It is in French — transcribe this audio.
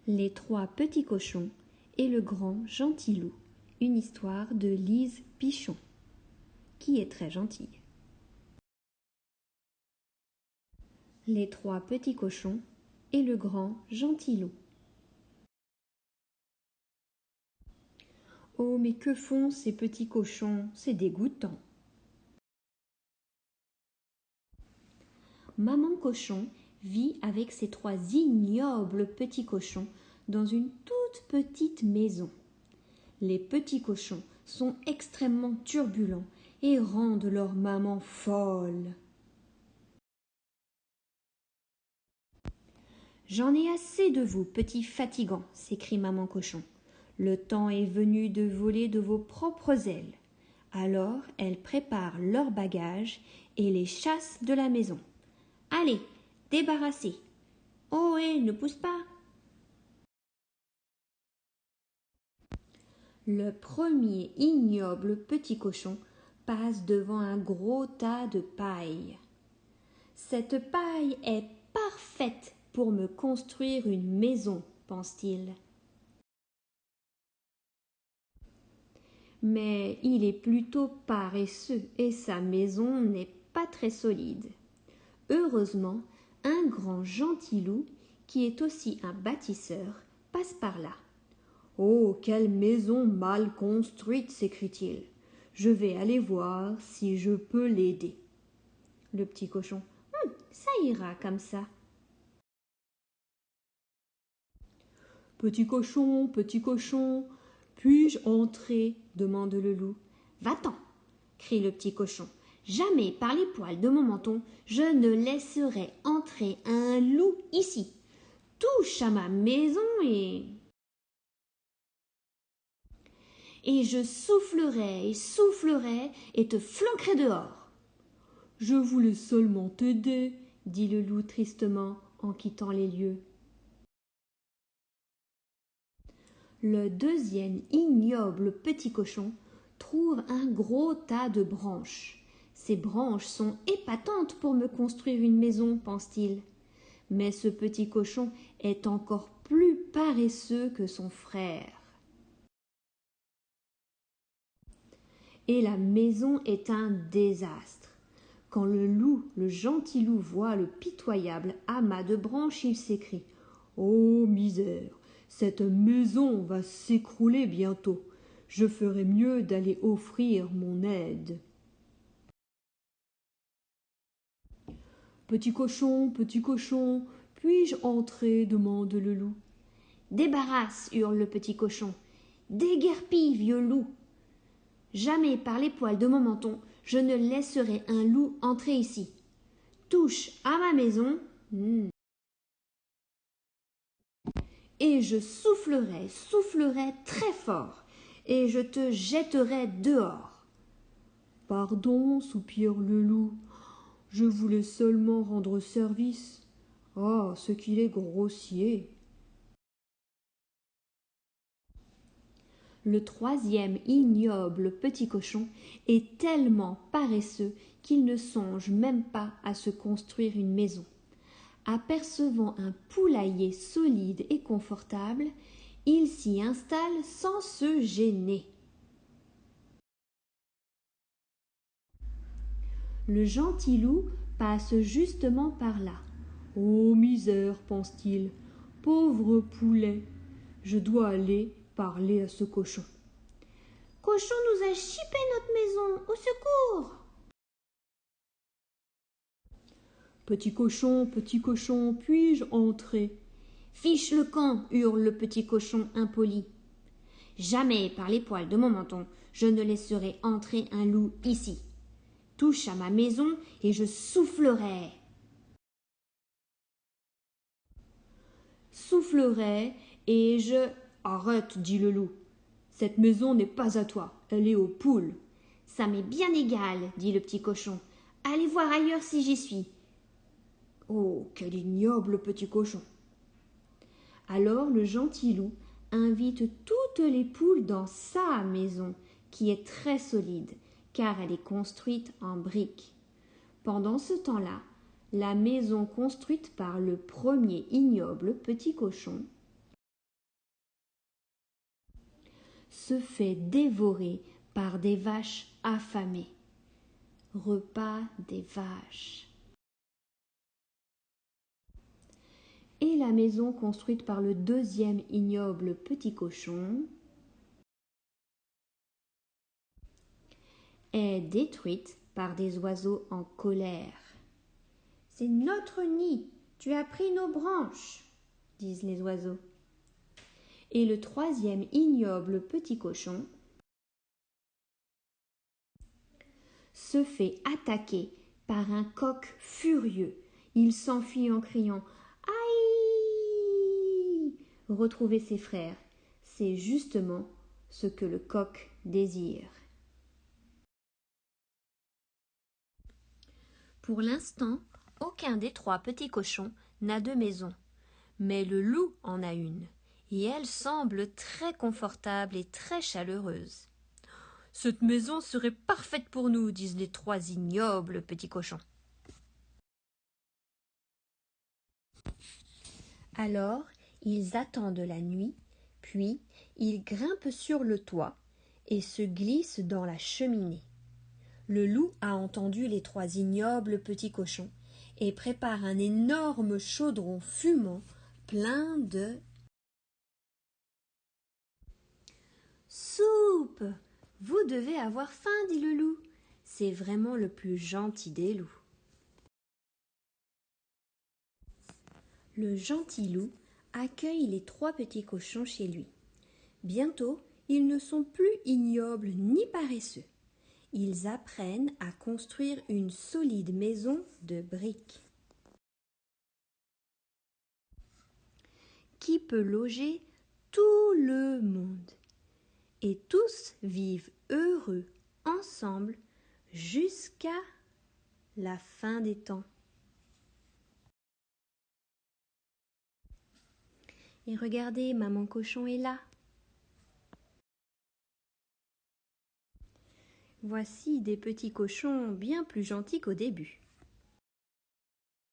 Les trois petits cochons et le grand gentil loup. Une histoire de Lise Pichon, qui est très gentille. Les trois petits cochons et le grand gentil loup. Oh, mais que font ces petits cochons? C'est dégoûtant. Maman cochon vit avec ses trois ignobles petits cochons dans une toute petite maison. Les petits cochons sont extrêmement turbulents et rendent leur maman folle. « J'en ai assez de vous, petits fatigants !» s'écrie maman cochon. « Le temps est venu de voler de vos propres ailes. » Alors elle prépare leurs bagages et les chasse de la maison. « Allez, débarrassez !»« Oh, ne pousse pas !» Le premier ignoble petit cochon passe devant un gros tas de paille. « Cette paille est parfaite pour me construire une maison, pense-t-il. Mais il est plutôt paresseux et sa maison n'est pas très solide. Heureusement, un grand gentil loup, qui est aussi un bâtisseur, passe par là. « Oh, quelle maison mal construite !» s'écrie-t-il. « Je vais aller voir si je peux l'aider. » Le petit cochon. « Ça ira comme ça. » « Petit cochon, puis-je entrer ?» demande le loup. « Va-t'en !» crie le petit cochon. « Jamais par les poils de mon menton je ne laisserai entrer un loup ici. Touche à ma maison et je soufflerai et te flanquerai dehors. »« Je voulais seulement t'aider, » dit le loup tristement en quittant les lieux. Le deuxième ignoble petit cochon trouve un gros tas de branches. « Ces branches sont épatantes pour me construire une maison, pense-t-il. » Mais ce petit cochon est encore plus paresseux que son frère. Et la maison est un désastre. Quand le gentil loup voit le pitoyable amas de branches, il s'écrie « Oh misère, cette maison va s'écrouler bientôt. Je ferais mieux d'aller offrir mon aide. » « Petit cochon, puis-je entrer ?» demande le loup. « Débarrasse !» hurle le petit cochon. « Déguerpis, vieux loup !» Jamais par les poils de mon menton je ne laisserai un loup entrer ici. Touche à ma maison et je soufflerai très fort et je te jetterai dehors. Pardon, soupire le loup, je voulais seulement rendre service. Oh, ce qu'il est grossier. Le troisième ignoble petit cochon est tellement paresseux qu'il ne songe même pas à se construire une maison. Apercevant un poulailler solide et confortable, il s'y installe sans se gêner. Le gentil loup passe justement par là. « Oh misère, pense-t-il, pauvre poulet, je dois aller parler à ce cochon. »« Cochon nous a chippé notre maison, au secours !»« Petit cochon, puis-je entrer ?»« Fiche le camp !» hurle le petit cochon impoli. « Jamais par les poils de mon menton je ne laisserai entrer un loup ici. Touche à ma maison et je soufflerai. » Soufflerai et je... « Arrête, dit le loup. Cette maison n'est pas à toi, elle est aux poules. »« Ça m'est bien égal, dit le petit cochon. Allez voir ailleurs si j'y suis. » Oh, quel ignoble petit cochon. Alors le gentil loup invite toutes les poules dans sa maison, qui est très solide, car elle est construite en briques. Pendant ce temps-là, la maison construite par le premier ignoble petit cochon se fait dévorer par des vaches affamées. Repas des vaches. Et la maison construite par le deuxième ignoble petit cochon est détruite par des oiseaux en colère. « C'est notre nid, tu as pris nos branches !» disent les oiseaux. Et le troisième ignoble petit cochon se fait attaquer par un coq furieux. Il s'enfuit en criant « Aïe !» Retrouver ses frères, c'est justement ce que le coq désire. Pour l'instant, aucun des trois petits cochons n'a de maison, mais le loup en a une, et elle semble très confortable et très chaleureuse. « Cette maison serait parfaite pour nous, » disent les trois ignobles petits cochons. Alors, ils attendent la nuit, puis ils grimpent sur le toit et se glissent dans la cheminée. Le loup a entendu les trois ignobles petits cochons et prépare un énorme chaudron fumant plein de soupe. Vous devez avoir faim, dit le loup. C'est vraiment le plus gentil des loups. Le gentil loup accueille les trois petits cochons chez lui. Bientôt, ils ne sont plus ignobles ni paresseux. Ils apprennent à construire une solide maison de briques qui peut loger tout le monde. Et tous vivent heureux ensemble jusqu'à la fin des temps. Et regardez, maman cochon est là. Voici des petits cochons bien plus gentils qu'au début.